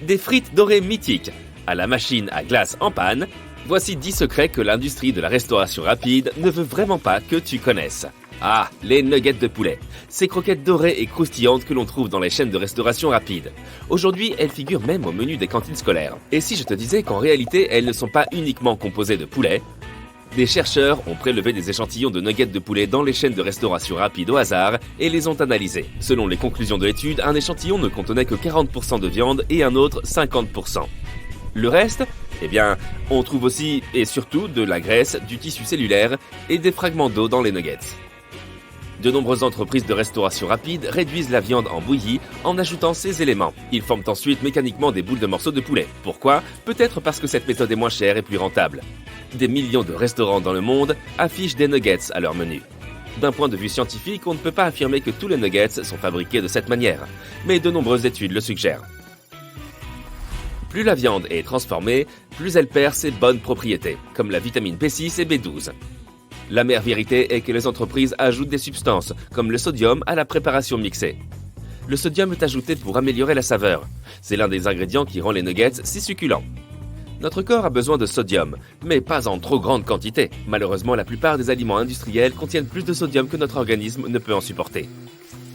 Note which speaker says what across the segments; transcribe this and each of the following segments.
Speaker 1: Des frites dorées mythiques, à la machine à glace en panne, voici 10 secrets que l'industrie de la restauration rapide ne veut vraiment pas que tu connaisses. Ah, les nuggets de poulet. Ces croquettes dorées et croustillantes que l'on trouve dans les chaînes de restauration rapide. Aujourd'hui, elles figurent même au menu des cantines scolaires. Et si je te disais qu'en réalité, elles ne sont pas uniquement composées de poulet? Des chercheurs ont prélevé des échantillons de nuggets de poulet dans les chaînes de restauration rapide au hasard et les ont analysés. Selon les conclusions de l'étude, un échantillon ne contenait que 40% de viande et un autre 50%. Le reste, eh bien, on trouve aussi et surtout de la graisse, du tissu cellulaire et des fragments d'eau dans les nuggets. De nombreuses entreprises de restauration rapide réduisent la viande en bouillie en ajoutant ces éléments. Ils forment ensuite mécaniquement des boules de morceaux de poulet. Pourquoi? Peut-être parce que cette méthode est moins chère et plus rentable. Des millions de restaurants dans le monde affichent des nuggets à leur menu. D'un point de vue scientifique, on ne peut pas affirmer que tous les nuggets sont fabriqués de cette manière, mais de nombreuses études le suggèrent. Plus la viande est transformée, plus elle perd ses bonnes propriétés, comme la vitamine B6 et B12. La mère vérité est que les entreprises ajoutent des substances, comme le sodium, à la préparation mixée. Le sodium est ajouté pour améliorer la saveur. C'est l'un des ingrédients qui rend les nuggets si succulents. Notre corps a besoin de sodium, mais pas en trop grande quantité. Malheureusement, la plupart des aliments industriels contiennent plus de sodium que notre organisme ne peut en supporter.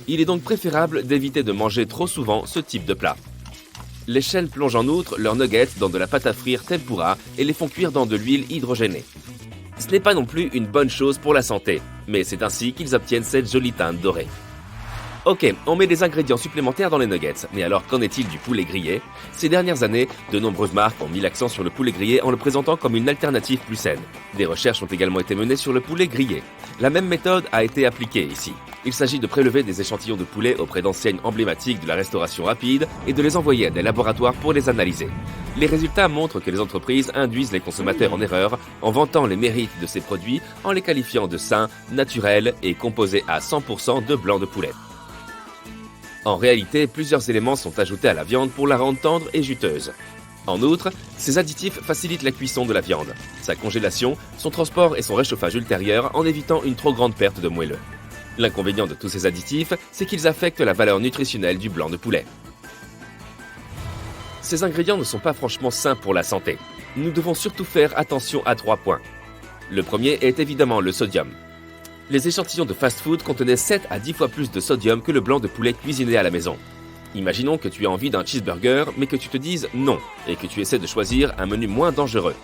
Speaker 1: Il est donc préférable d'éviter de manger trop souvent ce type de plat. Les chaînes plongent en outre leurs nuggets dans de la pâte à frire tempura et les font cuire dans de l'huile hydrogénée. Ce n'est pas non plus une bonne chose pour la santé, mais c'est ainsi qu'ils obtiennent cette jolie teinte dorée. Ok, on met des ingrédients supplémentaires dans les nuggets, mais alors qu'en est-il du poulet grillé? Ces dernières années, de nombreuses marques ont mis l'accent sur le poulet grillé en le présentant comme une alternative plus saine. Des recherches ont également été menées sur le poulet grillé. La même méthode a été appliquée ici. Il s'agit de prélever des échantillons de poulet auprès d'enseignes emblématiques de la restauration rapide et de les envoyer à des laboratoires pour les analyser. Les résultats montrent que les entreprises induisent les consommateurs en erreur en vantant les mérites de ces produits en les qualifiant de sains, naturels et composés à 100% de blanc de poulet. En réalité, plusieurs éléments sont ajoutés à la viande pour la rendre tendre et juteuse. En outre, ces additifs facilitent la cuisson de la viande, sa congélation, son transport et son réchauffage ultérieur en évitant une trop grande perte de moelleux. L'inconvénient de tous ces additifs, c'est qu'ils affectent la valeur nutritionnelle du blanc de poulet. Ces ingrédients ne sont pas franchement sains pour la santé. Nous devons surtout faire attention à 3 points. Le premier est évidemment le sodium. Les échantillons de fast-food contenaient 7 à 10 fois plus de sodium que le blanc de poulet cuisiné à la maison. Imaginons que tu aies envie d'un cheeseburger, mais que tu te dises non, et que tu essaies de choisir un menu moins dangereux.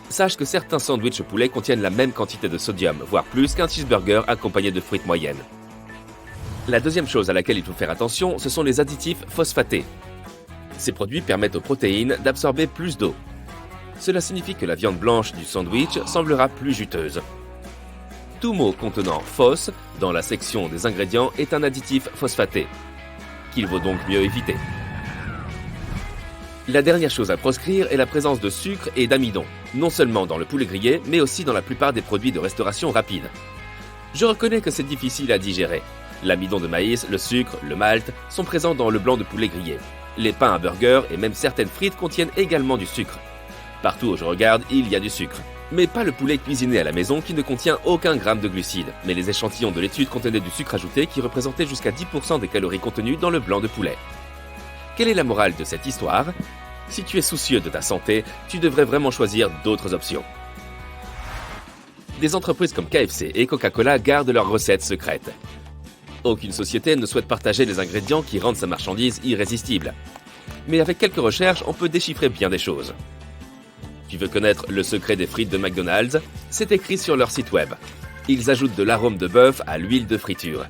Speaker 1: Sache que certains sandwichs au poulet contiennent la même quantité de sodium, voire plus qu'un cheeseburger accompagné de frites moyennes. La deuxième chose à laquelle il faut faire attention, ce sont les additifs phosphatés. Ces produits permettent aux protéines d'absorber plus d'eau. Cela signifie que la viande blanche du sandwich semblera plus juteuse. Tout mot contenant phos dans la section des ingrédients est un additif phosphaté, qu'il vaut donc mieux éviter. La dernière chose à proscrire est la présence de sucre et d'amidon, non seulement dans le poulet grillé, mais aussi dans la plupart des produits de restauration rapide. Je reconnais que c'est difficile à digérer. L'amidon de maïs, le sucre, le malt sont présents dans le blanc de poulet grillé. Les pains à burger et même certaines frites contiennent également du sucre. Partout où je regarde, il y a du sucre. Mais pas le poulet cuisiné à la maison qui ne contient aucun gramme de glucides, mais les échantillons de l'étude contenaient du sucre ajouté qui représentait jusqu'à 10% des calories contenues dans le blanc de poulet. Quelle est la morale de cette histoire? Si tu es soucieux de ta santé, tu devrais vraiment choisir d'autres options. Des entreprises comme KFC et Coca-Cola gardent leurs recettes secrètes. Aucune société ne souhaite partager les ingrédients qui rendent sa marchandise irrésistible. Mais avec quelques recherches, on peut déchiffrer bien des choses. Tu veux connaître le secret des frites de McDonald's? C'est écrit sur leur site web. Ils ajoutent de l'arôme de bœuf à l'huile de friture.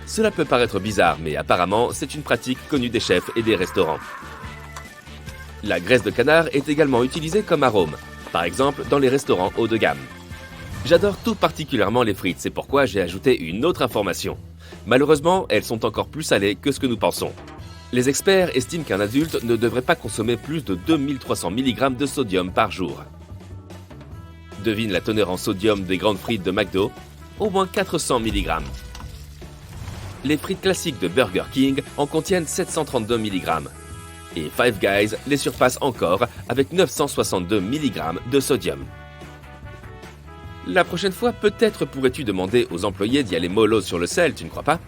Speaker 1: Cela peut paraître bizarre, mais apparemment, c'est une pratique connue des chefs et des restaurants. La graisse de canard est également utilisée comme arôme, par exemple dans les restaurants haut de gamme. J'adore tout particulièrement les frites, c'est pourquoi j'ai ajouté une autre information. Malheureusement, elles sont encore plus salées que ce que nous pensons. Les experts estiment qu'un adulte ne devrait pas consommer plus de 2300 mg de sodium par jour. Devine la teneur en sodium des grandes frites de McDo, au moins 400 mg. Les frites classiques de Burger King en contiennent 732 mg. Et Five Guys les surpasse encore avec 962 mg de sodium. La prochaine fois, peut-être pourrais-tu demander aux employés d'y aller mollo sur le sel, tu ne crois pas?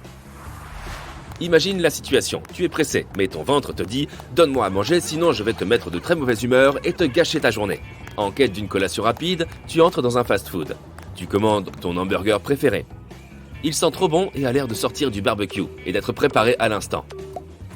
Speaker 1: Imagine la situation, tu es pressé, mais ton ventre te dit « Donne-moi à manger, sinon je vais te mettre de très mauvaise humeur et te gâcher ta journée ». En quête d'une collation rapide, tu entres dans un fast-food. Tu commandes ton hamburger préféré. Il sent trop bon et a l'air de sortir du barbecue et d'être préparé à l'instant.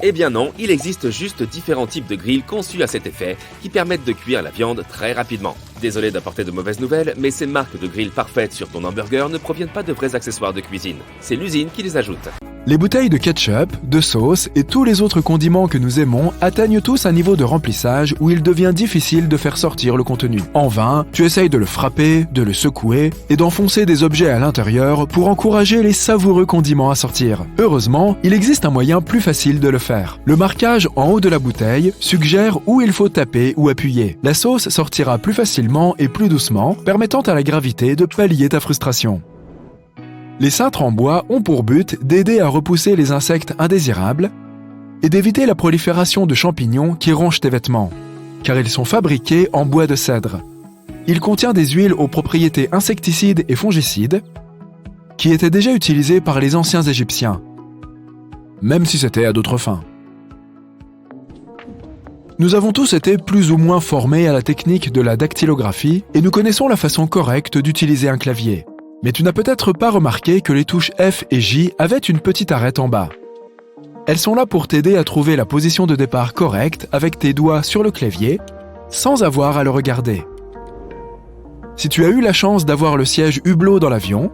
Speaker 1: Eh bien non, il existe juste différents types de grilles conçus à cet effet qui permettent de cuire la viande très rapidement. Désolé d'apporter de mauvaises nouvelles, mais ces marques de grilles parfaites sur ton hamburger ne proviennent pas de vrais accessoires de cuisine. C'est l'usine qui les ajoute.
Speaker 2: Les bouteilles de ketchup, de sauce et tous les autres condiments que nous aimons atteignent tous un niveau de remplissage où il devient difficile de faire sortir le contenu. En vain, tu essayes de le frapper, de le secouer et d'enfoncer des objets à l'intérieur pour encourager les savoureux condiments à sortir. Heureusement, il existe un moyen plus facile de le faire. Le marquage en haut de la bouteille suggère où il faut taper ou appuyer. La sauce sortira plus facilement et plus doucement, permettant à la gravité de pallier ta frustration. Les cintres en bois ont pour but d'aider à repousser les insectes indésirables et d'éviter la prolifération de champignons qui rongent tes vêtements, car ils sont fabriqués en bois de cèdre. Il contient des huiles aux propriétés insecticides et fongicides qui étaient déjà utilisées par les anciens Égyptiens, même si c'était à d'autres fins. Nous avons tous été plus ou moins formés à la technique de la dactylographie et nous connaissons la façon correcte d'utiliser un clavier. Mais tu n'as peut-être pas remarqué que les touches F et J avaient une petite arête en bas. Elles sont là pour t'aider à trouver la position de départ correcte avec tes doigts sur le clavier, sans avoir à le regarder. Si tu as eu la chance d'avoir le siège hublot dans l'avion,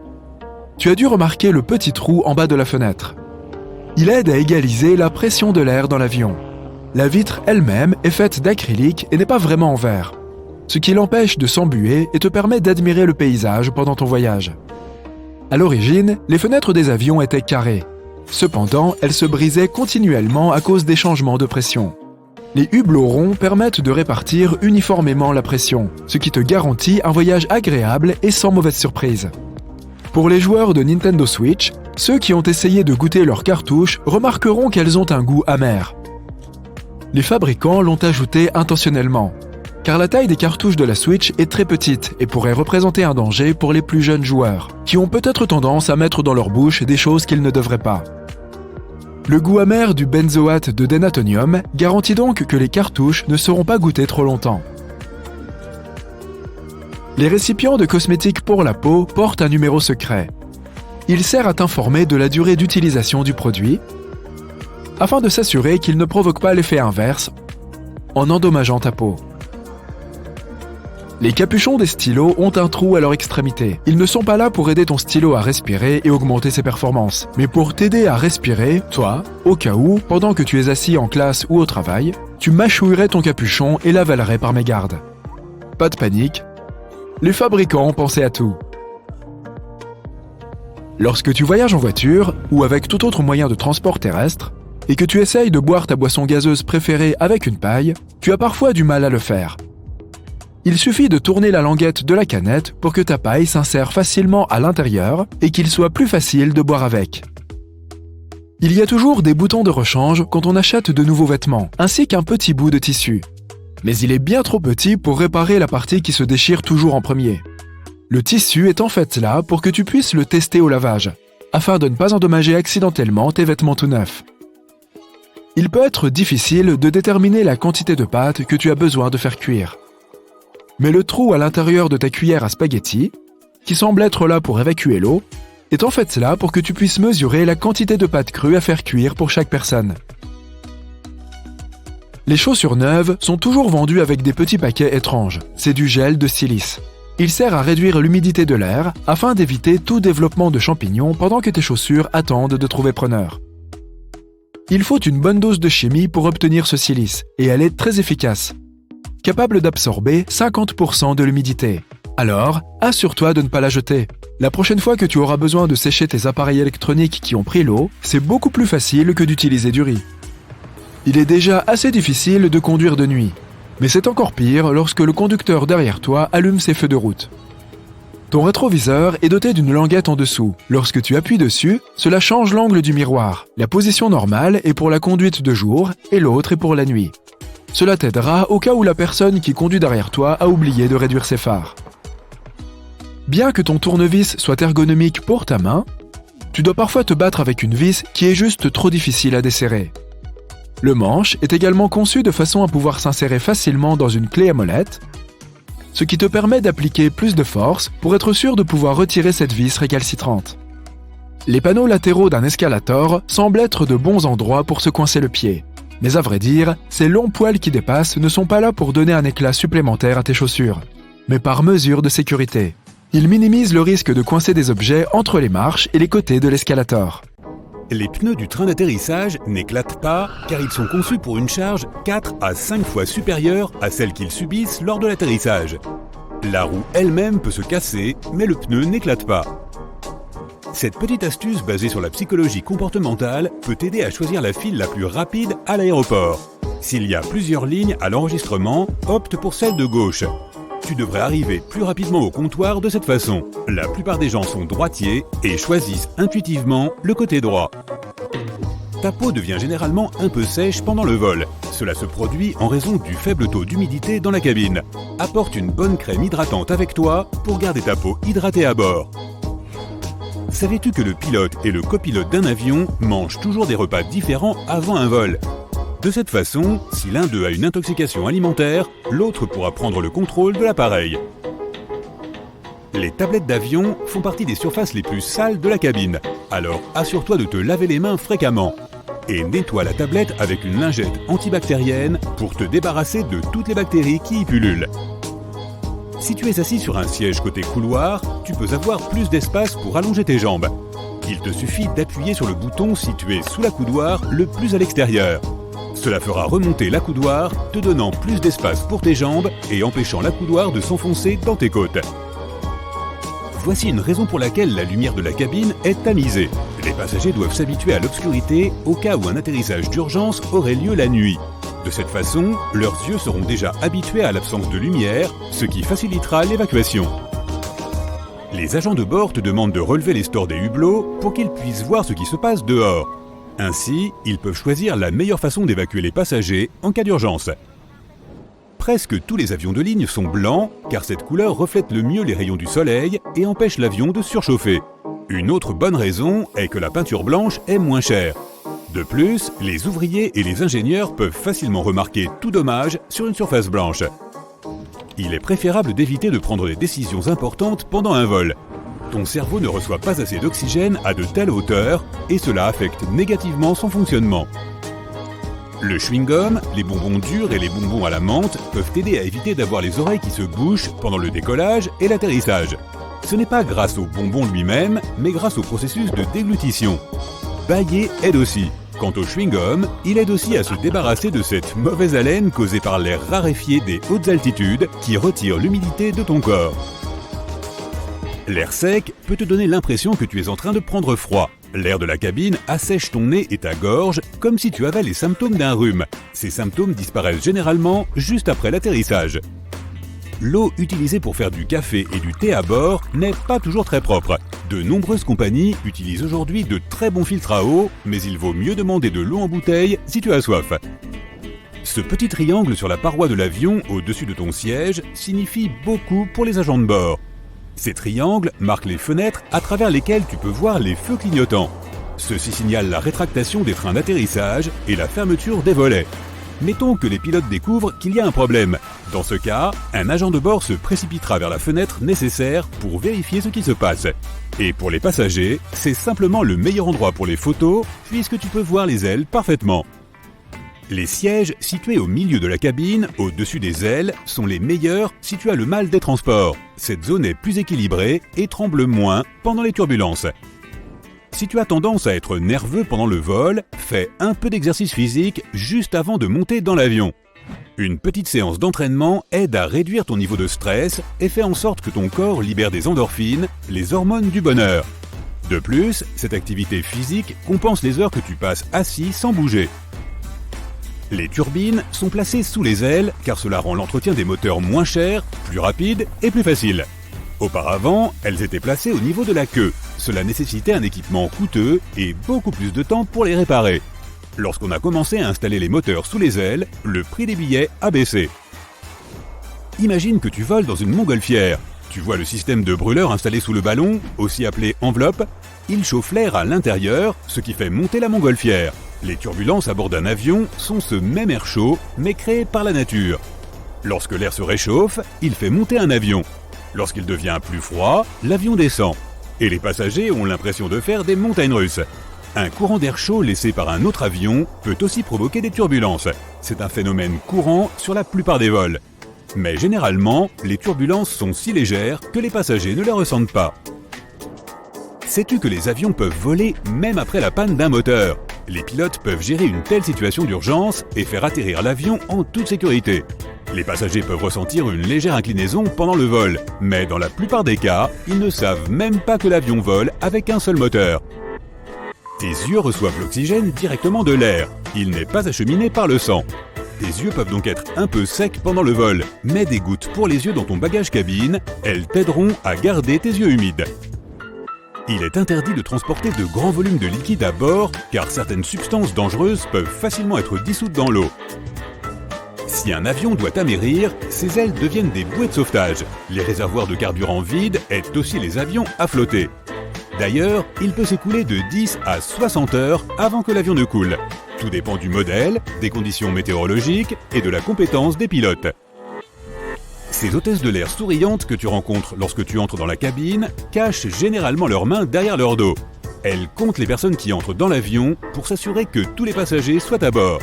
Speaker 2: tu as dû remarquer le petit trou en bas de la fenêtre. Il aide à égaliser la pression de l'air dans l'avion. La vitre elle-même est faite d'acrylique et n'est pas vraiment en verre, ce qui l'empêche de s'embuer et te permet d'admirer le paysage pendant ton voyage. À l'origine, les fenêtres des avions étaient carrées. Cependant, elles se brisaient continuellement à cause des changements de pression. Les hublots ronds permettent de répartir uniformément la pression, ce qui te garantit un voyage agréable et sans mauvaise surprise. Pour les joueurs de Nintendo Switch, ceux qui ont essayé de goûter leurs cartouches remarqueront qu'elles ont un goût amer. Les fabricants l'ont ajouté intentionnellement, car la taille des cartouches de la Switch est très petite et pourrait représenter un danger pour les plus jeunes joueurs, qui ont peut-être tendance à mettre dans leur bouche des choses qu'ils ne devraient pas. Le goût amer du benzoate de dénatonium garantit donc que les cartouches ne seront pas goûtées trop longtemps. Les récipients de cosmétiques pour la peau portent un numéro secret. Il sert à t'informer de la durée d'utilisation du produit, afin de s'assurer qu'il ne provoque pas l'effet inverse en endommageant ta peau. Les capuchons des stylos ont un trou à leur extrémité. Ils ne sont pas là pour aider ton stylo à respirer et augmenter ses performances, mais pour t'aider à respirer, toi, au cas où, pendant que tu es assis en classe ou au travail, tu mâchouillerais ton capuchon et l'avalerais par mégarde. Pas de panique, les fabricants ont pensé à tout. Lorsque tu voyages en voiture ou avec tout autre moyen de transport terrestre, et que tu essayes de boire ta boisson gazeuse préférée avec une paille, tu as parfois du mal à le faire. Il suffit de tourner la languette de la canette pour que ta paille s'insère facilement à l'intérieur et qu'il soit plus facile de boire avec. Il y a toujours des boutons de rechange quand on achète de nouveaux vêtements, ainsi qu'un petit bout de tissu. Mais il est bien trop petit pour réparer la partie qui se déchire toujours en premier. Le tissu est en fait là pour que tu puisses le tester au lavage, afin de ne pas endommager accidentellement tes vêtements tout neufs. Il peut être difficile de déterminer la quantité de pâte que tu as besoin de faire cuire. Mais le trou à l'intérieur de ta cuillère à spaghetti, qui semble être là pour évacuer l'eau, est en fait là pour que tu puisses mesurer la quantité de pâte crue à faire cuire pour chaque personne. Les chaussures neuves sont toujours vendues avec des petits paquets étranges. C'est du gel de silice. Il sert à réduire l'humidité de l'air afin d'éviter tout développement de champignons pendant que tes chaussures attendent de trouver preneur. Il faut une bonne dose de chimie pour obtenir ce silice, et elle est très efficace, capable d'absorber 50% de l'humidité. Alors, assure-toi de ne pas la jeter. La prochaine fois que tu auras besoin de sécher tes appareils électroniques qui ont pris l'eau, c'est beaucoup plus facile que d'utiliser du riz. Il est déjà assez difficile de conduire de nuit, mais c'est encore pire lorsque le conducteur derrière toi allume ses feux de route. Ton rétroviseur est doté d'une languette en dessous. Lorsque tu appuies dessus, cela change l'angle du miroir. La position normale est pour la conduite de jour et l'autre est pour la nuit. Cela t'aidera au cas où la personne qui conduit derrière toi a oublié de réduire ses phares. Bien que ton tournevis soit ergonomique pour ta main, tu dois parfois te battre avec une vis qui est juste trop difficile à desserrer. Le manche est également conçu de façon à pouvoir s'insérer facilement dans une clé à molette, ce qui te permet d'appliquer plus de force pour être sûr de pouvoir retirer cette vis récalcitrante. Les panneaux latéraux d'un escalator semblent être de bons endroits pour se coincer le pied. Mais à vrai dire, ces longs poils qui dépassent ne sont pas là pour donner un éclat supplémentaire à tes chaussures, mais par mesure de sécurité. Ils minimisent le risque de coincer des objets entre les marches et les côtés de l'escalator.
Speaker 3: Les pneus du train d'atterrissage n'éclatent pas car ils sont conçus pour une charge 4 à 5 fois supérieure à celle qu'ils subissent lors de l'atterrissage. La roue elle-même peut se casser, mais le pneu n'éclate pas. Cette petite astuce basée sur la psychologie comportementale peut t'aider à choisir la file la plus rapide à l'aéroport. S'il y a plusieurs lignes à l'enregistrement, opte pour celle de gauche. Tu devrais arriver plus rapidement au comptoir de cette façon. La plupart des gens sont droitiers et choisissent intuitivement le côté droit. Ta peau devient généralement un peu sèche pendant le vol. Cela se produit en raison du faible taux d'humidité dans la cabine. Apporte une bonne crème hydratante avec toi pour garder ta peau hydratée à bord. Savais-tu que le pilote et le copilote d'un avion mangent toujours des repas différents avant un vol ? De cette façon, si l'un d'eux a une intoxication alimentaire, l'autre pourra prendre le contrôle de l'appareil. Les tablettes d'avion font partie des surfaces les plus sales de la cabine, alors assure-toi de te laver les mains fréquemment. Et nettoie la tablette avec une lingette antibactérienne pour te débarrasser de toutes les bactéries qui y pullulent. Si tu es assis sur un siège côté couloir, tu peux avoir plus d'espace pour allonger tes jambes. Il te suffit d'appuyer sur le bouton situé sous la coudoir le plus à l'extérieur. Cela fera remonter la coudoir, te donnant plus d'espace pour tes jambes et empêchant la coudoir de s'enfoncer dans tes côtes. Voici une raison pour laquelle la lumière de la cabine est tamisée. Les passagers doivent s'habituer à l'obscurité au cas où un atterrissage d'urgence aurait lieu la nuit. De cette façon, leurs yeux seront déjà habitués à l'absence de lumière, ce qui facilitera l'évacuation. Les agents de bord te demandent de relever les stores des hublots pour qu'ils puissent voir ce qui se passe dehors. Ainsi, ils peuvent choisir la meilleure façon d'évacuer les passagers en cas d'urgence. Presque tous les avions de ligne sont blancs, car cette couleur reflète le mieux les rayons du soleil et empêche l'avion de surchauffer. Une autre bonne raison est que la peinture blanche est moins chère. De plus, les ouvriers et les ingénieurs peuvent facilement remarquer tout dommage sur une surface blanche. Il est préférable d'éviter de prendre des décisions importantes pendant un vol. Ton cerveau ne reçoit pas assez d'oxygène à de telles hauteurs et cela affecte négativement son fonctionnement. Le chewing-gum, les bonbons durs et les bonbons à la menthe peuvent t'aider à éviter d'avoir les oreilles qui se bouchent pendant le décollage et l'atterrissage. Ce n'est pas grâce au bonbon lui-même, mais grâce au processus de déglutition. Bailler aide aussi. Quant au chewing-gum, il aide aussi à se débarrasser de cette mauvaise haleine causée par l'air raréfié des hautes altitudes qui retire l'humidité de ton corps. L'air sec peut te donner l'impression que tu es en train de prendre froid. L'air de la cabine assèche ton nez et ta gorge comme si tu avais les symptômes d'un rhume. Ces symptômes disparaissent généralement juste après l'atterrissage. L'eau utilisée pour faire du café et du thé à bord n'est pas toujours très propre. De nombreuses compagnies utilisent aujourd'hui de très bons filtres à eau, mais il vaut mieux demander de l'eau en bouteille si tu as soif. Ce petit triangle sur la paroi de l'avion au-dessus de ton siège signifie beaucoup pour les agents de bord. Ces triangles marquent les fenêtres à travers lesquelles tu peux voir les feux clignotants. Ceci signale la rétractation des freins d'atterrissage et la fermeture des volets. Mettons que les pilotes découvrent qu'il y a un problème. Dans ce cas, un agent de bord se précipitera vers la fenêtre nécessaire pour vérifier ce qui se passe. Et pour les passagers, c'est simplement le meilleur endroit pour les photos puisque tu peux voir les ailes parfaitement. Les sièges situés au milieu de la cabine, au-dessus des ailes, sont les meilleurs si tu as le mal des transports. Cette zone est plus équilibrée et tremble moins pendant les turbulences. Si tu as tendance à être nerveux pendant le vol, fais un peu d'exercice physique juste avant de monter dans l'avion. Une petite séance d'entraînement aide à réduire ton niveau de stress et fait en sorte que ton corps libère des endorphines, les hormones du bonheur. De plus, cette activité physique compense les heures que tu passes assis sans bouger. Les turbines sont placées sous les ailes car cela rend l'entretien des moteurs moins cher, plus rapide et plus facile. Auparavant, elles étaient placées au niveau de la queue. Cela nécessitait un équipement coûteux et beaucoup plus de temps pour les réparer. Lorsqu'on a commencé à installer les moteurs sous les ailes, le prix des billets a baissé. Imagine que tu voles dans une montgolfière. Tu vois le système de brûleur installé sous le ballon, aussi appelé enveloppe. il chauffe l'air à l'intérieur, ce qui fait monter la montgolfière. Les turbulences à bord d'un avion sont ce même air chaud, mais créé par la nature. Lorsque l'air se réchauffe, il fait monter un avion. Lorsqu'il devient plus froid, l'avion descend. Et les passagers ont l'impression de faire des montagnes russes. Un courant d'air chaud laissé par un autre avion peut aussi provoquer des turbulences. C'est un phénomène courant sur la plupart des vols. Mais généralement, les turbulences sont si légères que les passagers ne les ressentent pas. Sais-tu que les avions peuvent voler même après la panne d'un moteur ? Les pilotes peuvent gérer une telle situation d'urgence et faire atterrir l'avion en toute sécurité. Les passagers peuvent ressentir une légère inclinaison pendant le vol, mais dans la plupart des cas, ils ne savent même pas que l'avion vole avec un seul moteur. Tes yeux reçoivent l'oxygène directement de l'air. Il n'est pas acheminé par le sang. Tes yeux peuvent donc être un peu secs pendant le vol, mais des gouttes pour les yeux dans ton bagage cabine, elles t'aideront à garder tes yeux humides. Il est interdit de transporter de grands volumes de liquide à bord, car certaines substances dangereuses peuvent facilement être dissoutes dans l'eau. Si un avion doit amérir, ses ailes deviennent des bouées de sauvetage. Les réservoirs de carburant vides aident aussi les avions à flotter. D'ailleurs, il peut s'écouler de 10 à 60 heures avant que l'avion ne coule. Tout dépend du modèle, des conditions météorologiques et de la compétence des pilotes. Ces hôtesses de l'air souriantes que tu rencontres lorsque tu entres dans la cabine cachent généralement leurs mains derrière leur dos. Elles comptent les personnes qui entrent dans l'avion pour s'assurer que tous les passagers soient à bord.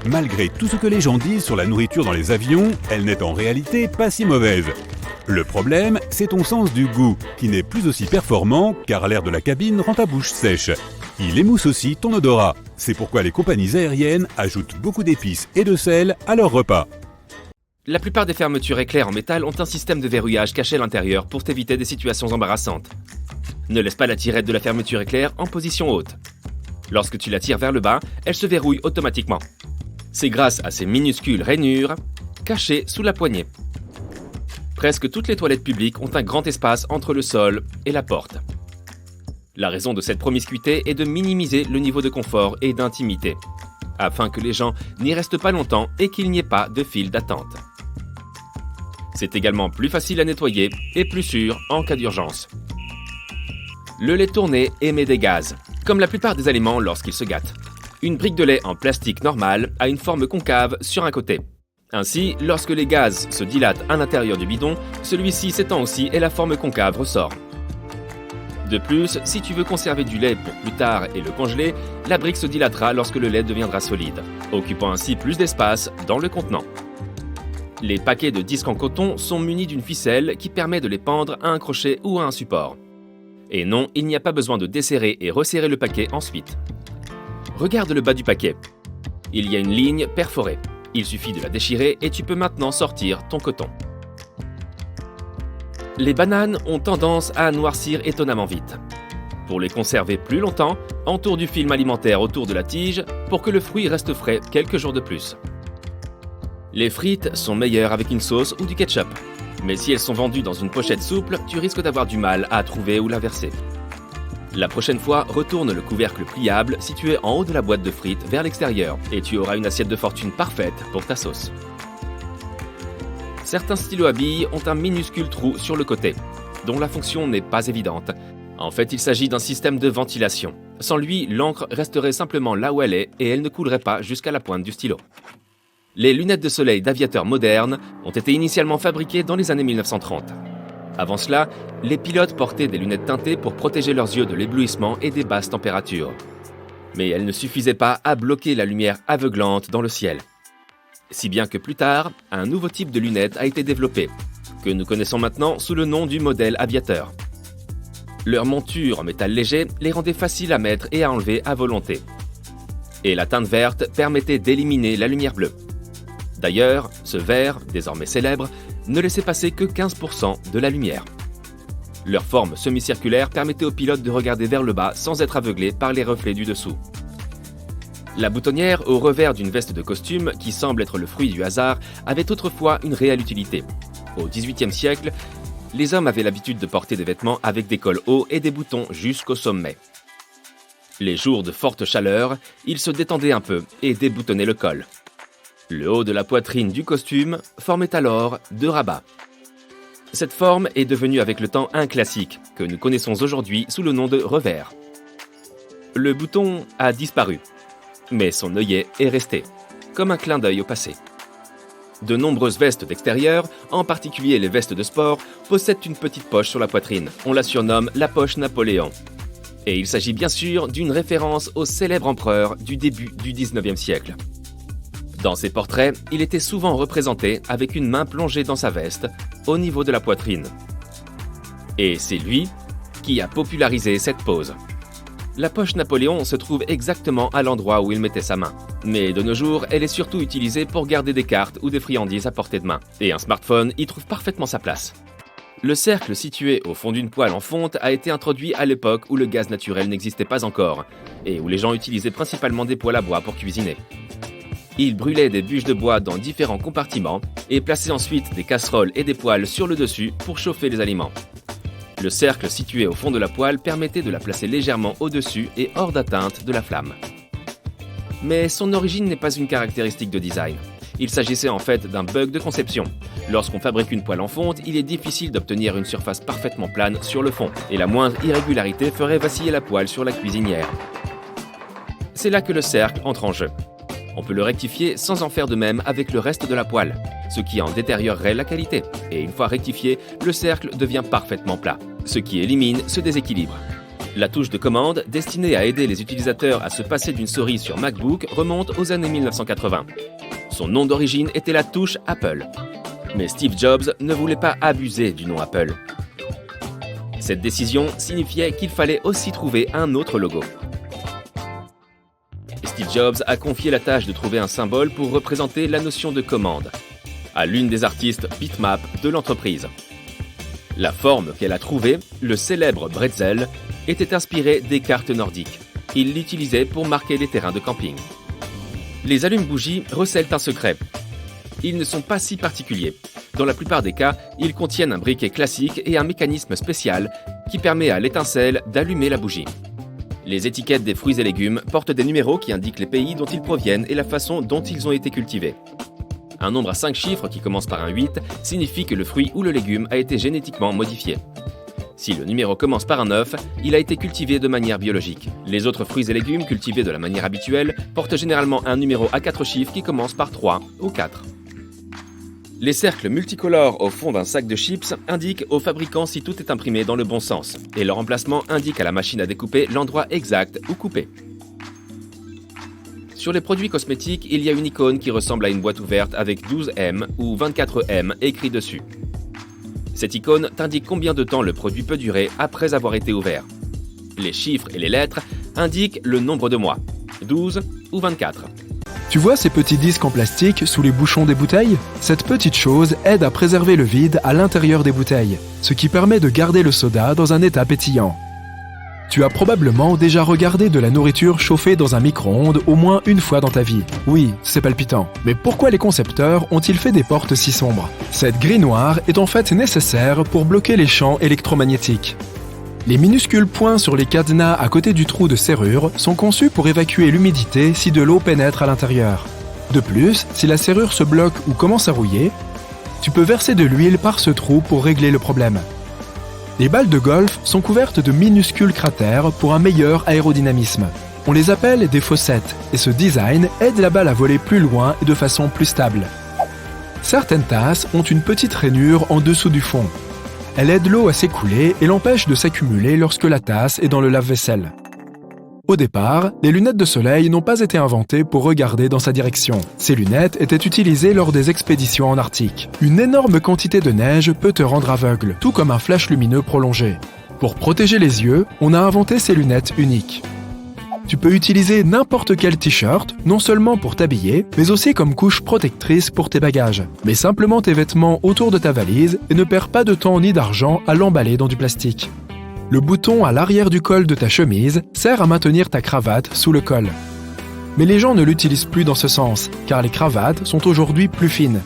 Speaker 3: Malgré tout ce que les gens disent sur la nourriture dans les avions, elle n'est en réalité pas si mauvaise. Le problème, c'est ton sens du goût, qui n'est plus aussi performant car l'air de la cabine rend ta bouche sèche. Il émousse aussi ton odorat. C'est pourquoi les compagnies aériennes ajoutent beaucoup d'épices et de sel à leurs repas.
Speaker 1: La plupart des fermetures éclairs en métal ont un système de verrouillage caché à l'intérieur pour t'éviter des situations embarrassantes. Ne laisse pas la tirette de la fermeture éclair en position haute. Lorsque tu la tires vers le bas, elle se verrouille automatiquement. C'est grâce à ces minuscules rainures cachées sous la poignée. Presque toutes les toilettes publiques ont un grand espace entre le sol et la porte. La raison de cette promiscuité est de minimiser le niveau de confort et d'intimité, afin que les gens n'y restent pas longtemps et qu'il n'y ait pas de file d'attente. C'est également plus facile à nettoyer et plus sûr en cas d'urgence. Le lait tourné émet des gaz, comme la plupart des aliments lorsqu'ils se gâtent. Une brique de lait en plastique normal a une forme concave sur un côté. Ainsi, lorsque les gaz se dilatent à l'intérieur du bidon, celui-ci s'étend aussi et la forme concave ressort. De plus, si tu veux conserver du lait pour plus tard et le congeler, la brique se dilatera lorsque le lait deviendra solide, occupant ainsi plus d'espace dans le contenant. Les paquets de disques en coton sont munis d'une ficelle qui permet de les pendre à un crochet ou à un support. Et non, il n'y a pas besoin de desserrer et resserrer le paquet ensuite. Regarde le bas du paquet. Il y a une ligne perforée. Il suffit de la déchirer et tu peux maintenant sortir ton coton. Les bananes ont tendance à noircir étonnamment vite. Pour les conserver plus longtemps, entoure du film alimentaire autour de la tige pour que le fruit reste frais quelques jours de plus. Les frites sont meilleures avec une sauce ou du ketchup. Mais si elles sont vendues dans une pochette souple, tu risques d'avoir du mal à trouver où la verser. La prochaine fois, retourne le couvercle pliable situé en haut de la boîte de frites vers l'extérieur et tu auras une assiette de fortune parfaite pour ta sauce. Certains stylos à billes ont un minuscule trou sur le côté, dont la fonction n'est pas évidente. En fait, il s'agit d'un système de ventilation. Sans lui, l'encre resterait simplement là où elle est et elle ne coulerait pas jusqu'à la pointe du stylo. Les lunettes de soleil d'aviateurs modernes ont été initialement fabriquées dans les années 1930. Avant cela, les pilotes portaient des lunettes teintées pour protéger leurs yeux de l'éblouissement et des basses températures. Mais elles ne suffisaient pas à bloquer la lumière aveuglante dans le ciel. Si bien que plus tard, un nouveau type de lunettes a été développé, que nous connaissons maintenant sous le nom du modèle aviateur. Leur monture en métal léger les rendait faciles à mettre et à enlever à volonté. Et la teinte verte permettait d'éliminer la lumière bleue. D'ailleurs, ce vert, désormais célèbre, ne laissait passer que 15% de la lumière. Leur forme semi-circulaire permettait aux pilotes de regarder vers le bas sans être aveuglés par les reflets du dessous. La boutonnière au revers d'une veste de costume, qui semble être le fruit du hasard, avait autrefois une réelle utilité. Au XVIIIe siècle, les hommes avaient l'habitude de porter des vêtements avec des cols hauts et des boutons jusqu'au sommet. Les jours de forte chaleur, ils se détendaient un peu et déboutonnaient le col. Le haut de la poitrine du costume formait alors deux rabats. Cette forme est devenue avec le temps un classique, que nous connaissons aujourd'hui sous le nom de revers. Le bouton a disparu, mais son œillet est resté, comme un clin d'œil au passé. De nombreuses vestes d'extérieur, en particulier les vestes de sport, possèdent une petite poche sur la poitrine. On la surnomme la poche Napoléon. Et il s'agit bien sûr d'une référence au célèbre empereur du début du 19e siècle. Dans ses portraits, il était souvent représenté avec une main plongée dans sa veste, au niveau de la poitrine. Et c'est lui qui a popularisé cette pose. La poche Napoléon se trouve exactement à l'endroit où il mettait sa main. Mais de nos jours, elle est surtout utilisée pour garder des cartes ou des friandises à portée de main. Et un smartphone y trouve parfaitement sa place. Le cercle situé au fond d'une poêle en fonte a été introduit à l'époque où le gaz naturel n'existait pas encore, et où les gens utilisaient principalement des poêles à bois pour cuisiner. Ils brûlaient des bûches de bois dans différents compartiments et plaçaient ensuite des casseroles et des poêles sur le dessus pour chauffer les aliments. Le cercle situé au fond de la poêle permettait de la placer légèrement au-dessus et hors d'atteinte de la flamme. Mais son origine n'est pas une caractéristique de design. Il s'agissait en fait d'un bug de conception. Lorsqu'on fabrique une poêle en fonte, il est difficile d'obtenir une surface parfaitement plane sur le fond, et la moindre irrégularité ferait vaciller la poêle sur la cuisinière. C'est là que le cercle entre en jeu. On peut le rectifier sans en faire de même avec le reste de la poêle, ce qui en détériorerait la qualité. Et une fois rectifié, le cercle devient parfaitement plat, ce qui élimine ce déséquilibre. La touche de commande, destinée à aider les utilisateurs à se passer d'une souris sur MacBook, remonte aux années 1980. Son nom d'origine était la touche Apple. Mais Steve Jobs ne voulait pas abuser du nom Apple. Cette décision signifiait qu'il fallait aussi trouver un autre logo. Steve Jobs a confié la tâche de trouver un symbole pour représenter la notion de commande à l'une des artistes bitmap de l'entreprise. La forme qu'elle a trouvée, le célèbre bretzel, était inspirée des cartes nordiques. Il l'utilisait pour marquer les terrains de camping. Les allume-bougies recèlent un secret. Ils ne sont pas si particuliers. Dans la plupart des cas, ils contiennent un briquet classique et un mécanisme spécial qui permet à l'étincelle d'allumer la bougie. Les étiquettes des fruits et légumes portent des numéros qui indiquent les pays dont ils proviennent et la façon dont ils ont été cultivés. Un nombre à 5 chiffres qui commence par un 8 signifie que le fruit ou le légume a été génétiquement modifié. Si le numéro commence par un 9, il a été cultivé de manière biologique. Les autres fruits et légumes cultivés de la manière habituelle portent généralement un numéro à 4 chiffres qui commence par 3 ou 4. Les cercles multicolores au fond d'un sac de chips indiquent aux fabricants si tout est imprimé dans le bon sens, et leur emplacement indique à la machine à découper l'endroit exact où couper. Sur les produits cosmétiques, il y a une icône qui ressemble à une boîte ouverte avec 12M ou 24M écrit dessus. Cette icône t'indique combien de temps le produit peut durer après avoir été ouvert. Les chiffres et les lettres indiquent le nombre de mois, 12 ou 24.
Speaker 2: Tu vois ces petits disques en plastique sous les bouchons des bouteilles ? Cette petite chose aide à préserver le vide à l'intérieur des bouteilles, ce qui permet de garder le soda dans un état pétillant. Tu as probablement déjà regardé de la nourriture chauffée dans un micro-ondes au moins une fois dans ta vie. Oui, c'est palpitant. Mais pourquoi les concepteurs ont-ils fait des portes si sombres ? Cette grille noire est en fait nécessaire pour bloquer les champs électromagnétiques. Les minuscules points sur les cadenas à côté du trou de serrure sont conçus pour évacuer l'humidité si de l'eau pénètre à l'intérieur. De plus, si la serrure se bloque ou commence à rouiller, tu peux verser de l'huile par ce trou pour régler le problème. Les balles de golf sont couvertes de minuscules cratères pour un meilleur aérodynamisme. On les appelle des fossettes et ce design aide la balle à voler plus loin et de façon plus stable. Certaines tasses ont une petite rainure en dessous du fond. Elle aide l'eau à s'écouler et l'empêche de s'accumuler lorsque la tasse est dans le lave-vaisselle. Au départ, les lunettes de soleil n'ont pas été inventées pour regarder dans sa direction. Ces lunettes étaient utilisées lors des expéditions en Arctique. Une énorme quantité de neige peut te rendre aveugle, tout comme un flash lumineux prolongé. Pour protéger les yeux, on a inventé ces lunettes uniques. Tu peux utiliser n'importe quel t-shirt, non seulement pour t'habiller, mais aussi comme couche protectrice pour tes bagages. Mets simplement tes vêtements autour de ta valise et ne perds pas de temps ni d'argent à l'emballer dans du plastique. Le bouton à l'arrière du col de ta chemise sert à maintenir ta cravate sous le col. Mais les gens ne l'utilisent plus dans ce sens, car les cravates sont aujourd'hui plus fines.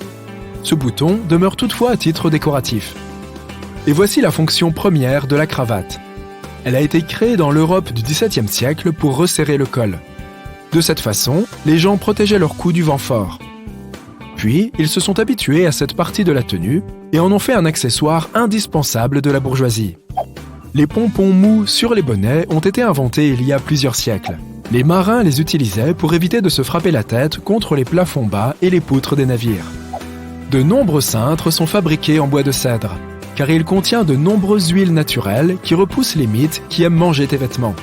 Speaker 2: Ce bouton demeure toutefois à titre décoratif. Et voici la fonction première de la cravate. Elle a été créée dans l'Europe du XVIIe siècle pour resserrer le col. De cette façon, les gens protégeaient leur cou du vent fort. Puis, ils se sont habitués à cette partie de la tenue et en ont fait un accessoire indispensable de la bourgeoisie. Les pompons mous sur les bonnets ont été inventés il y a plusieurs siècles. Les marins les utilisaient pour éviter de se frapper la tête contre les plafonds bas et les poutres des navires. De nombreux cintres sont fabriqués en bois de cèdre, car il contient de nombreuses huiles naturelles qui repoussent les mites qui aiment manger tes vêtements.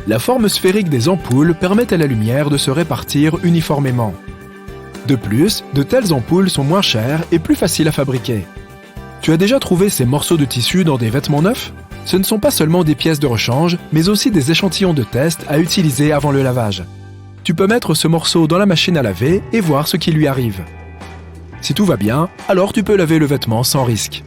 Speaker 2: La forme sphérique des ampoules permet à la lumière de se répartir uniformément. De plus, de telles ampoules sont moins chères et plus faciles à fabriquer. Tu as déjà trouvé ces morceaux de tissu dans des vêtements neufs ? Ce ne sont pas seulement des pièces de rechange, mais aussi des échantillons de test à utiliser avant le lavage. Tu peux mettre ce morceau dans la machine à laver et voir ce qui lui arrive. Si tout va bien, alors tu peux laver le vêtement sans risque.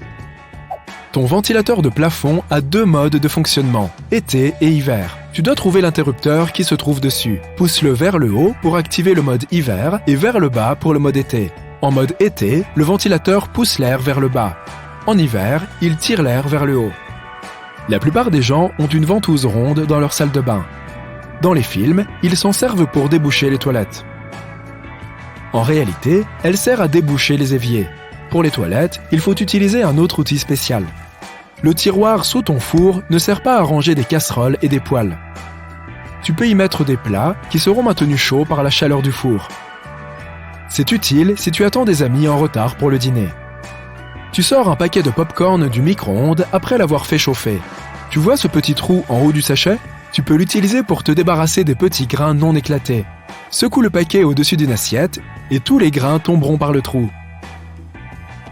Speaker 2: Ton ventilateur de plafond a 2 modes de fonctionnement, été et hiver. Tu dois trouver l'interrupteur qui se trouve dessus. Pousse-le vers le haut pour activer le mode hiver et vers le bas pour le mode été. En mode été, le ventilateur pousse l'air vers le bas. En hiver, il tire l'air vers le haut. La plupart des gens ont une ventouse ronde dans leur salle de bain. Dans les films, ils s'en servent pour déboucher les toilettes. En réalité, elle sert à déboucher les éviers. Pour les toilettes, il faut utiliser un autre outil spécial. Le tiroir sous ton four ne sert pas à ranger des casseroles et des poêles. Tu peux y mettre des plats qui seront maintenus chauds par la chaleur du four. C'est utile si tu attends des amis en retard pour le dîner. Tu sors un paquet de pop-corn du micro-ondes après l'avoir fait chauffer. Tu vois ce petit trou en haut du sachet ? Tu peux l'utiliser pour te débarrasser des petits grains non éclatés. Secoue le paquet au-dessus d'une assiette et tous les grains tomberont par le trou.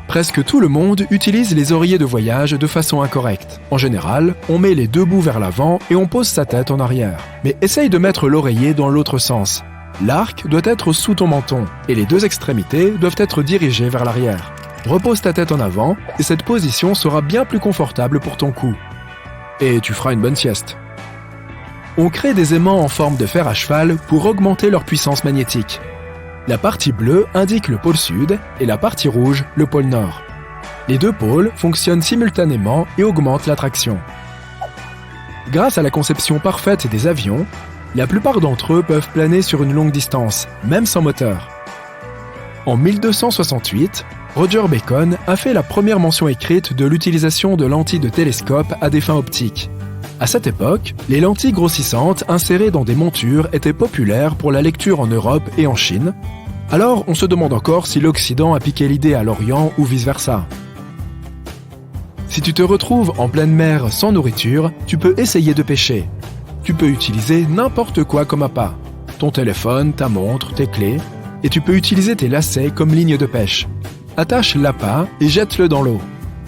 Speaker 2: Presque tout le monde utilise les oreillers de voyage de façon incorrecte. En général, on met les 2 bouts vers l'avant et on pose sa tête en arrière. Mais essaye de mettre l'oreiller dans l'autre sens. L'arc doit être sous ton menton et les 2 extrémités doivent être dirigées vers l'arrière. Repose ta tête en avant et cette position sera bien plus confortable pour ton cou. Et tu feras une bonne sieste. On crée des aimants en forme de fer à cheval pour augmenter leur puissance magnétique. La partie bleue indique le pôle sud et la partie rouge le pôle nord. Les 2 pôles fonctionnent simultanément et augmentent l'attraction. Grâce à la conception parfaite des avions, la plupart d'entre eux peuvent planer sur une longue distance, même sans moteur. En 1268, Roger Bacon a fait la première mention écrite de l'utilisation de lentilles de télescope à des fins optiques. À cette époque, les lentilles grossissantes insérées dans des montures étaient populaires pour la lecture en Europe et en Chine. Alors, on se demande encore si l'Occident a piqué l'idée à l'Orient ou vice-versa. Si tu te retrouves en pleine mer sans nourriture, tu peux essayer de pêcher. Tu peux utiliser n'importe quoi comme appât. Ton téléphone, ta montre, tes clés. Et tu peux utiliser tes lacets comme ligne de pêche. Attache l'appât et jette-le dans l'eau.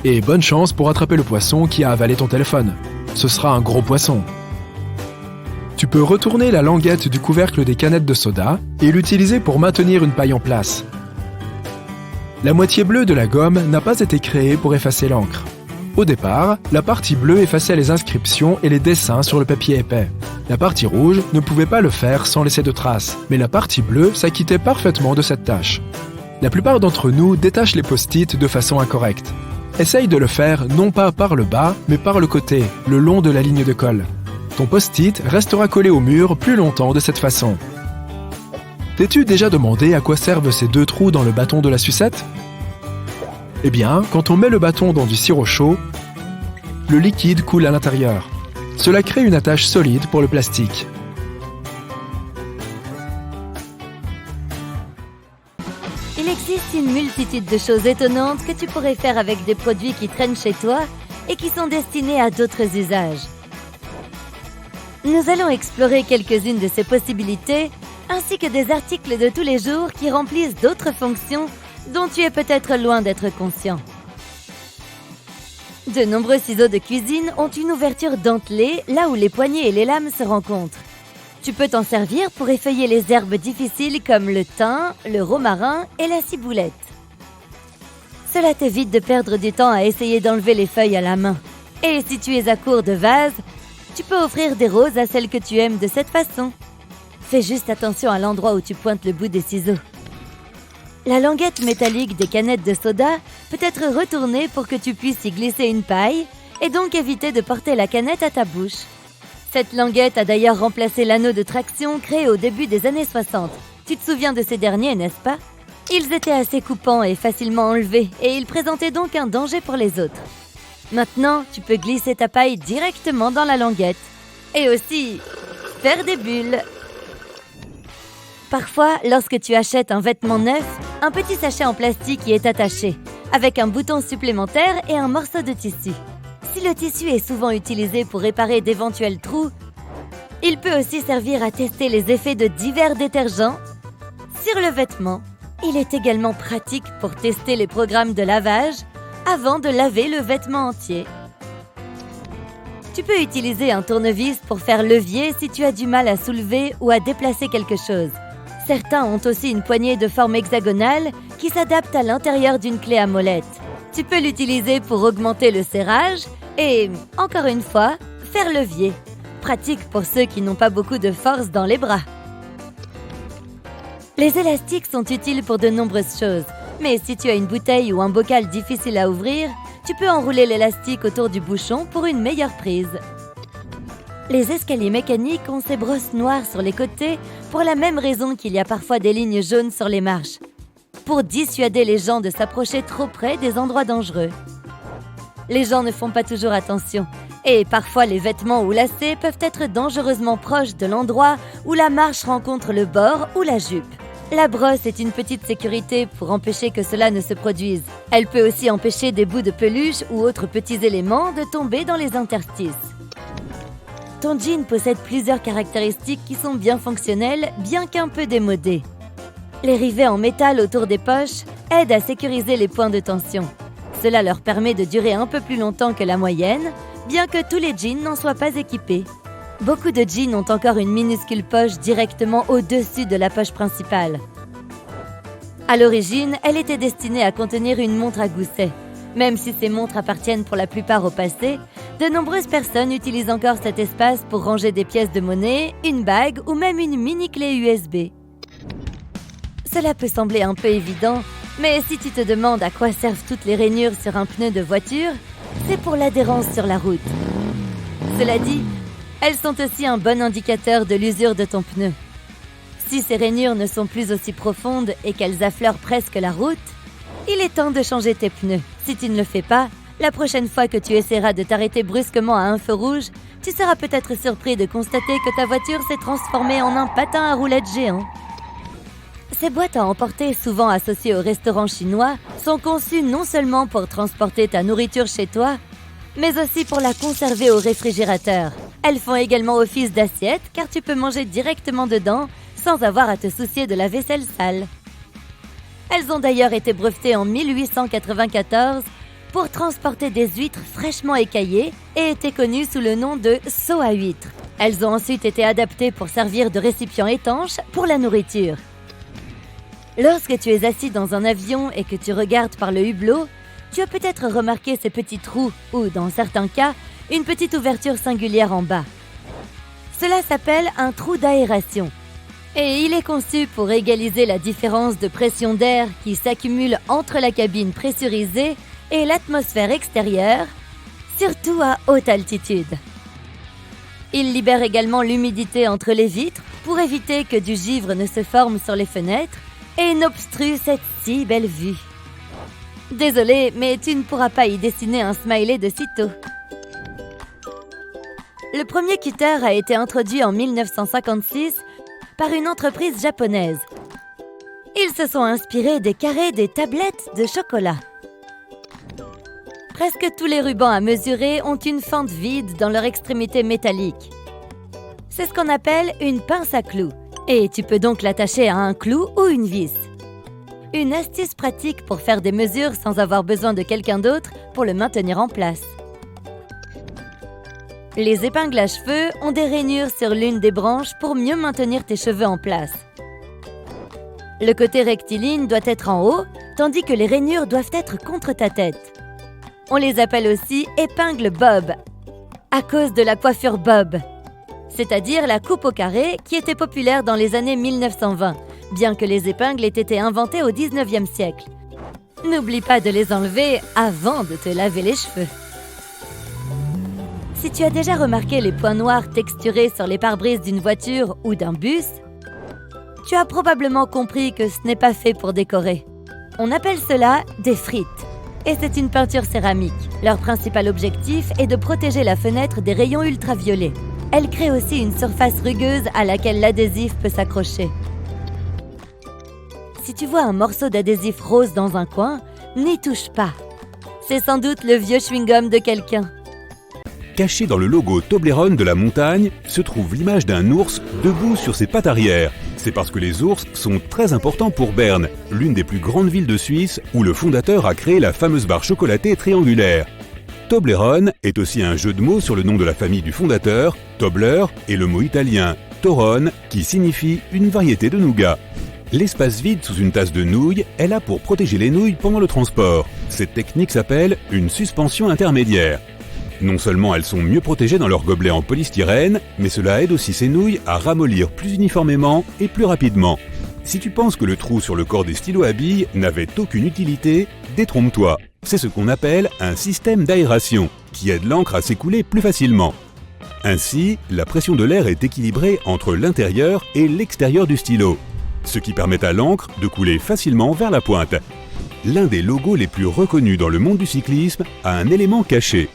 Speaker 2: Et bonne chance pour attraper le poisson qui a avalé ton téléphone. Ce sera un gros poisson. Tu peux retourner la languette du couvercle des canettes de soda et l'utiliser pour maintenir une paille en place. La moitié bleue de la gomme n'a pas été créée pour effacer l'encre. Au départ, la partie bleue effaçait les inscriptions et les dessins sur le papier épais. La partie rouge ne pouvait pas le faire sans laisser de traces, mais la partie bleue s'acquittait parfaitement de cette tâche. La plupart d'entre nous détachent les post-it de façon incorrecte. Essaye de le faire non pas par le bas, mais par le côté, le long de la ligne de colle. Ton post-it restera collé au mur plus longtemps de cette façon. T'es-tu déjà demandé à quoi servent ces 2 trous dans le bâton de la sucette ? Eh bien, quand on met le bâton dans du sirop chaud, le liquide coule à l'intérieur. Cela crée une attache solide pour le plastique.
Speaker 4: Il existe une multitude de choses étonnantes que tu pourrais faire avec des produits qui traînent chez toi et qui sont destinés à d'autres usages. Nous allons explorer quelques-unes de ces possibilités, ainsi que des articles de tous les jours qui remplissent d'autres fonctions dont tu es peut-être loin d'être conscient. De nombreux ciseaux de cuisine ont une ouverture dentelée là où les poignées et les lames se rencontrent. Tu peux t'en servir pour effeuiller les herbes difficiles comme le thym, le romarin et la ciboulette. Cela t'évite de perdre du temps à essayer d'enlever les feuilles à la main. Et si tu es à court de vase, tu peux offrir des roses à celles que tu aimes de cette façon. Fais juste attention à l'endroit où tu pointes le bout des ciseaux. La languette métallique des canettes de soda peut être retournée pour que tu puisses y glisser une paille et donc éviter de porter la canette à ta bouche. Cette languette a d'ailleurs remplacé l'anneau de traction créé au début des années 60. Tu te souviens de ces derniers, n'est-ce pas ? Ils étaient assez coupants et facilement enlevés, et ils présentaient donc un danger pour les autres. Maintenant, tu peux glisser ta paille directement dans la languette. Et aussi, faire des bulles. Parfois, lorsque tu achètes un vêtement neuf, un petit sachet en plastique y est attaché, avec un bouton supplémentaire et un morceau de tissu. Si le tissu est souvent utilisé pour réparer d'éventuels trous, il peut aussi servir à tester les effets de divers détergents sur le vêtement. Il est également pratique pour tester les programmes de lavage avant de laver le vêtement entier. Tu peux utiliser un tournevis pour faire levier si tu as du mal à soulever ou à déplacer quelque chose. Certains ont aussi une poignée de forme hexagonale qui s'adapte à l'intérieur d'une clé à molette. Tu peux l'utiliser pour augmenter le serrage et, encore une fois, faire levier. Pratique pour ceux qui n'ont pas beaucoup de force dans les bras. Les élastiques sont utiles pour de nombreuses choses, mais si tu as une bouteille ou un bocal difficile à ouvrir, tu peux enrouler l'élastique autour du bouchon pour une meilleure prise. Les escaliers mécaniques ont ces brosses noires sur les côtés pour la même raison qu'il y a parfois des lignes jaunes sur les marches, pour dissuader les gens de s'approcher trop près des endroits dangereux. Les gens ne font pas toujours attention, et parfois les vêtements ou lacets peuvent être dangereusement proches de l'endroit où la marche rencontre le bord ou la jupe. La brosse est une petite sécurité pour empêcher que cela ne se produise. Elle peut aussi empêcher des bouts de peluche ou autres petits éléments de tomber dans les interstices. Ton jean possède plusieurs caractéristiques qui sont bien fonctionnelles, bien qu'un peu démodées. Les rivets en métal autour des poches aident à sécuriser les points de tension. Cela leur permet de durer un peu plus longtemps que la moyenne, bien que tous les jeans n'en soient pas équipés. Beaucoup de jeans ont encore une minuscule poche directement au-dessus de la poche principale. À l'origine, elle était destinée à contenir une montre à gousset. Même si ces montres appartiennent pour la plupart au passé, de nombreuses personnes utilisent encore cet espace pour ranger des pièces de monnaie, une bague ou même une mini-clé USB. Cela peut sembler un peu évident, mais si tu te demandes à quoi servent toutes les rainures sur un pneu de voiture, c'est pour l'adhérence sur la route. Cela dit, elles sont aussi un bon indicateur de l'usure de ton pneu. Si ces rainures ne sont plus aussi profondes et qu'elles affleurent presque la route, il est temps de changer tes pneus. Si tu ne le fais pas, la prochaine fois que tu essaieras de t'arrêter brusquement à un feu rouge, tu seras peut-être surpris de constater que ta voiture s'est transformée en un patin à roulettes géant. Ces boîtes à emporter, souvent associées au restaurant chinois, sont conçues non seulement pour transporter ta nourriture chez toi, mais aussi pour la conserver au réfrigérateur. Elles font également office d'assiette car tu peux manger directement dedans sans avoir à te soucier de la vaisselle sale. Elles ont d'ailleurs été brevetées en 1894 pour transporter des huîtres fraîchement écaillées et étaient connues sous le nom de seaux à huîtres. Elles ont ensuite été adaptées pour servir de récipient étanche pour la nourriture. Lorsque tu es assis dans un avion et que tu regardes par le hublot, tu as peut-être remarqué ces petits trous ou, dans certains cas, une petite ouverture singulière en bas. Cela s'appelle un trou d'aération. Et il est conçu pour égaliser la différence de pression d'air qui s'accumule entre la cabine pressurisée et l'atmosphère extérieure, surtout à haute altitude. Il libère également l'humidité entre les vitres pour éviter que du givre ne se forme sur les fenêtres et n'obstrue cette si belle vue. Désolé, mais tu ne pourras pas y dessiner un smiley de sitôt. Le premier cutter a été introduit en 1956 par une entreprise japonaise. Ils se sont inspirés des carrés des tablettes de chocolat. Presque tous les rubans à mesurer ont une fente vide dans leur extrémité métallique. C'est ce qu'on appelle une pince à clous, et tu peux donc l'attacher à un clou ou une vis. Une astuce pratique pour faire des mesures sans avoir besoin de quelqu'un d'autre pour le maintenir en place. Les épingles à cheveux ont des rainures sur l'une des branches pour mieux maintenir tes cheveux en place. Le côté rectiligne doit être en haut, tandis que les rainures doivent être contre ta tête. On les appelle aussi épingles bob, à cause de la coiffure bob, c'est-à-dire la coupe au carré qui était populaire dans les années 1920, bien que les épingles aient été inventées au 19e siècle. N'oublie pas de les enlever avant de te laver les cheveux. Si tu as déjà remarqué les points noirs texturés sur les pare-brises d'une voiture ou d'un bus, tu as probablement compris que ce n'est pas fait pour décorer. On appelle cela des frites. Et c'est une peinture céramique. Leur principal objectif est de protéger la fenêtre des rayons ultraviolets. Elle crée aussi une surface rugueuse à laquelle l'adhésif peut s'accrocher. Si tu vois un morceau d'adhésif rose dans un coin, n'y touche pas. C'est sans doute le vieux chewing-gum de quelqu'un.
Speaker 3: Caché dans le logo Toblerone de la montagne se trouve l'image d'un ours debout sur ses pattes arrière. C'est parce que les ours sont très importants pour Berne, l'une des plus grandes villes de Suisse où le fondateur a créé la fameuse barre chocolatée triangulaire. Toblerone est aussi un jeu de mots sur le nom de la famille du fondateur, Tobler, et le mot italien Torone qui signifie une variété de nougat. L'espace vide sous une tasse de nouilles est là pour protéger les nouilles pendant le transport. Cette technique s'appelle une suspension intermédiaire. Non seulement elles sont mieux protégées dans leur gobelet en polystyrène, mais cela aide aussi ces nouilles à ramollir plus uniformément et plus rapidement. Si tu penses que le trou sur le corps des stylos à billes n'avait aucune utilité, détrompe-toi. C'est ce qu'on appelle un système d'aération, qui aide l'encre à s'écouler plus facilement. Ainsi, la pression de l'air est équilibrée entre l'intérieur et l'extérieur du stylo, ce qui permet à l'encre de couler facilement vers la pointe. L'un des logos les plus reconnus dans le monde du cyclisme a un élément caché.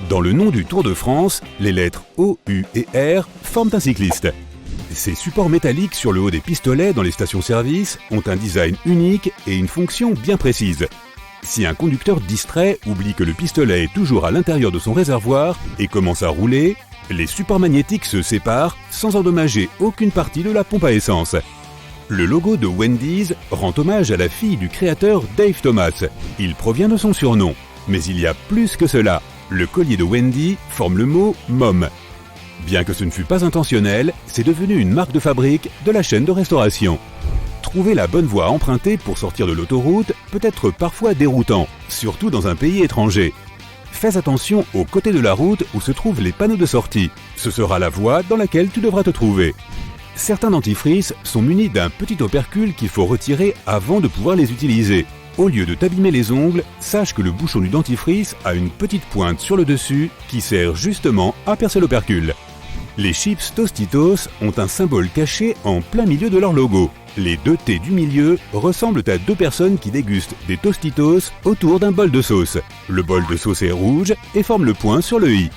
Speaker 3: Dans le nom du Tour de France, les lettres O, U et R forment un cycliste. Ces supports métalliques sur le haut des pistolets dans les stations-service ont un design unique et une fonction bien précise. Si un conducteur distrait oublie que le pistolet est toujours à l'intérieur de son réservoir et commence à rouler, les supports magnétiques se séparent sans endommager aucune partie de la pompe à essence. Le logo de Wendy's rend hommage à la fille du créateur Dave Thomas. Il provient de son surnom. Mais il y a plus que cela. Le collier de Wendy forme le mot « Mom ». Bien que ce ne fût pas intentionnel, c'est devenu une marque de fabrique de la chaîne de restauration. Trouver la bonne voie à emprunter pour sortir de l'autoroute peut être parfois déroutant, surtout dans un pays étranger. Fais attention au côté de la route où se trouvent les panneaux de sortie. Ce sera la voie dans laquelle tu devras te trouver. Certains dentifrices sont munis d'un petit opercule qu'il faut retirer avant de pouvoir les utiliser. Au lieu de t'abîmer les ongles, sache que le bouchon du dentifrice a une petite pointe sur le dessus qui sert justement à percer l'opercule. Les chips Tostitos ont un symbole caché en plein milieu de leur logo. Les deux T du milieu ressemblent à deux personnes qui dégustent des Tostitos autour d'un bol de sauce. Le bol de sauce est rouge et forme le point sur le i.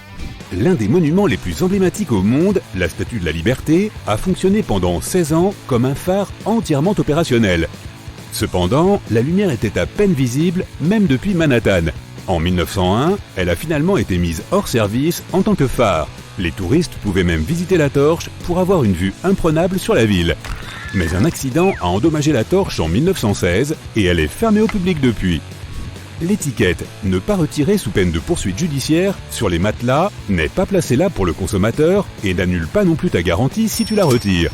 Speaker 3: L'un des monuments les plus emblématiques au monde, la Statue de la Liberté, a fonctionné pendant 16 ans comme un phare entièrement opérationnel. Cependant, la lumière était à peine visible, même depuis Manhattan. En 1901, elle a finalement été mise hors service en tant que phare. Les touristes pouvaient même visiter la torche pour avoir une vue imprenable sur la ville. Mais un accident a endommagé la torche en 1916 et elle est fermée au public depuis. L'étiquette « Ne pas retirer sous peine de poursuite judiciaire » sur les matelas n'est pas placée là pour le consommateur et n'annule pas non plus ta garantie si tu la retires.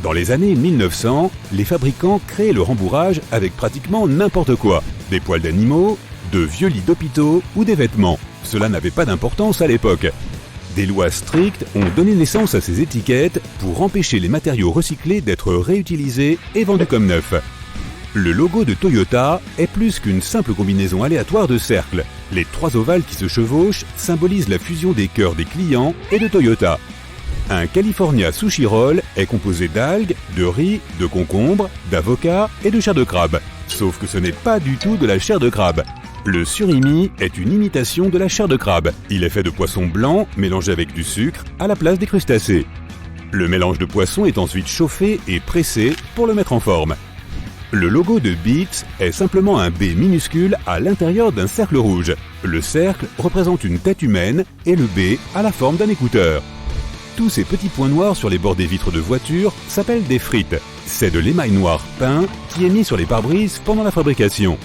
Speaker 3: Dans les années 1900, les fabricants créaient le rembourrage avec pratiquement n'importe quoi. Des poils d'animaux, de vieux lits d'hôpitaux ou des vêtements. Cela n'avait pas d'importance à l'époque. Des lois strictes ont donné naissance à ces étiquettes pour empêcher les matériaux recyclés d'être réutilisés et vendus comme neufs. Le logo de Toyota est plus qu'une simple combinaison aléatoire de cercles. Les trois ovales qui se chevauchent symbolisent la fusion des cœurs des clients et de Toyota. Un California Sushi Roll est composé d'algues, de riz, de concombres, d'avocats et de chair de crabe. Sauf que ce n'est pas du tout de la chair de crabe. Le surimi est une imitation de la chair de crabe. Il est fait de poisson blanc mélangé avec du sucre à la place des crustacés. Le mélange de poisson est ensuite chauffé et pressé pour le mettre en forme. Le logo de Beats est simplement un B minuscule à l'intérieur d'un cercle rouge. Le cercle représente une tête humaine et le B a la forme d'un écouteur. Tous ces petits points noirs sur les bords des vitres de voiture s'appellent des frites. C'est de l'émail noir peint qui est mis sur les pare-brises pendant la fabrication.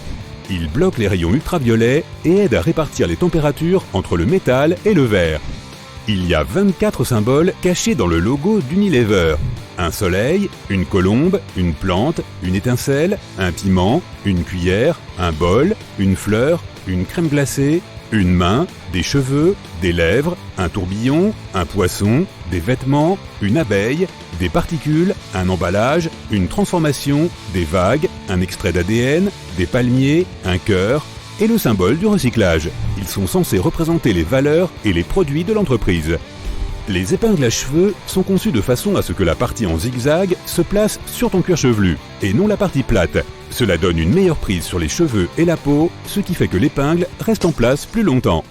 Speaker 3: Il bloque les rayons ultraviolets et aide à répartir les températures entre le métal et le verre. Il y a 24 symboles cachés dans le logo d'Unilever. Un soleil, une colombe, une plante, une étincelle, un piment, une cuillère, un bol, une fleur, une crème glacée, une main, des cheveux, des lèvres, un tourbillon, un poisson, des vêtements, une abeille, des particules, un emballage, une transformation, des vagues, un extrait d'ADN, des palmiers, un cœur et le symbole du recyclage. Ils sont censés représenter les valeurs et les produits de l'entreprise. Les épingles à cheveux sont conçues de façon à ce que la partie en zigzag se place sur ton cuir chevelu et non la partie plate. Cela donne une meilleure prise sur les cheveux et la peau, ce qui fait que l'épingle reste en place plus longtemps.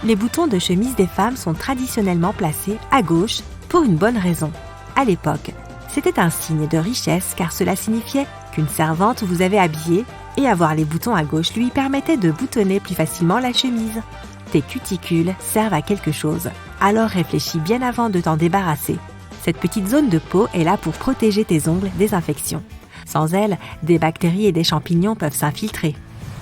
Speaker 5: Les boutons de chemise des femmes sont traditionnellement placés à gauche pour une bonne raison. À l'époque, c'était un signe de richesse car cela signifiait qu'une servante vous avait habillé et avoir les boutons à gauche lui permettait de boutonner plus facilement la chemise. Tes cuticules servent à quelque chose, alors réfléchis bien avant de t'en débarrasser. Cette petite zone de peau est là pour protéger tes ongles des infections. Sans elle, des bactéries et des champignons peuvent s'infiltrer.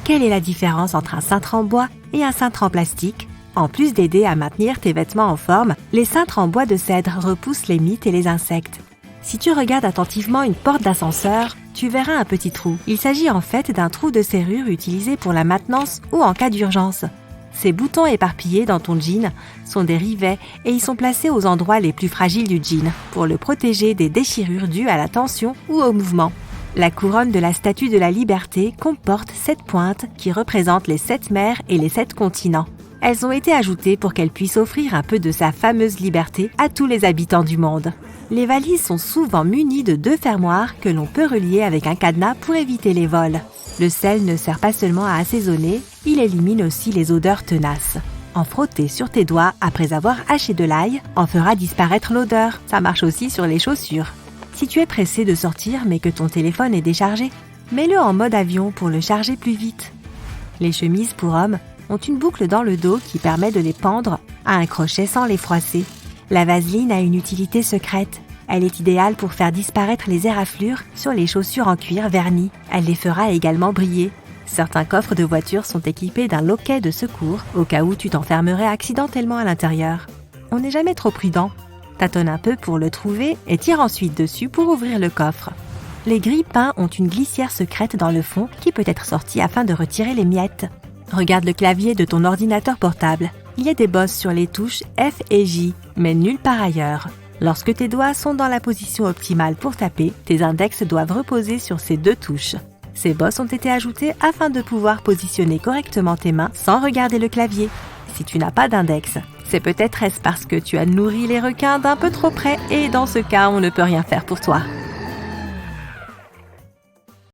Speaker 5: Quelle est la différence entre un cintre en bois et un cintre en plastique ? En plus d'aider à maintenir tes vêtements en forme, les cintres en bois de cèdre repoussent les mites et les insectes. Si tu regardes attentivement une porte d'ascenseur, tu verras un petit trou. Il s'agit en fait d'un trou de serrure utilisé pour la maintenance ou en cas d'urgence. Ces boutons éparpillés dans ton jean sont des rivets et ils sont placés aux endroits les plus fragiles du jean pour le protéger des déchirures dues à la tension ou au mouvement. La couronne de la Statue de la Liberté comporte 7 pointes qui représentent les 7 mers et les 7 continents. Elles ont été ajoutées pour qu'elle puisse offrir un peu de sa fameuse liberté à tous les habitants du monde. Les valises sont souvent munies de 2 fermoirs que l'on peut relier avec un cadenas pour éviter les vols. Le sel ne sert pas seulement à assaisonner, il élimine aussi les odeurs tenaces. En frotter sur tes doigts après avoir haché de l'ail en fera disparaître l'odeur. Ça marche aussi sur les chaussures. Si tu es pressé de sortir mais que ton téléphone est déchargé, mets-le en mode avion pour le charger plus vite. Les chemises pour hommes ont une boucle dans le dos qui permet de les pendre à un crochet sans les froisser. La vaseline a une utilité secrète. Elle est idéale pour faire disparaître les éraflures sur les chaussures en cuir verni. Elle les fera également briller. Certains coffres de voiture sont équipés d'un loquet de secours au cas où tu t'enfermerais accidentellement à l'intérieur. On n'est jamais trop prudent. Tâtonne un peu pour le trouver et tire ensuite dessus pour ouvrir le coffre. Les grille-pains ont une glissière secrète dans le fond qui peut être sortie afin de retirer les miettes. Regarde le clavier de ton ordinateur portable. Il y a des bosses sur les touches F et J, mais nulle part ailleurs. Lorsque tes doigts sont dans la position optimale pour taper, tes index doivent reposer sur ces 2 touches. Ces bosses ont été ajoutées afin de pouvoir positionner correctement tes mains sans regarder le clavier. Si tu n'as pas d'index, c'est peut-être parce que tu as nourri les requins d'un peu trop près et dans ce cas, on ne peut rien faire pour toi.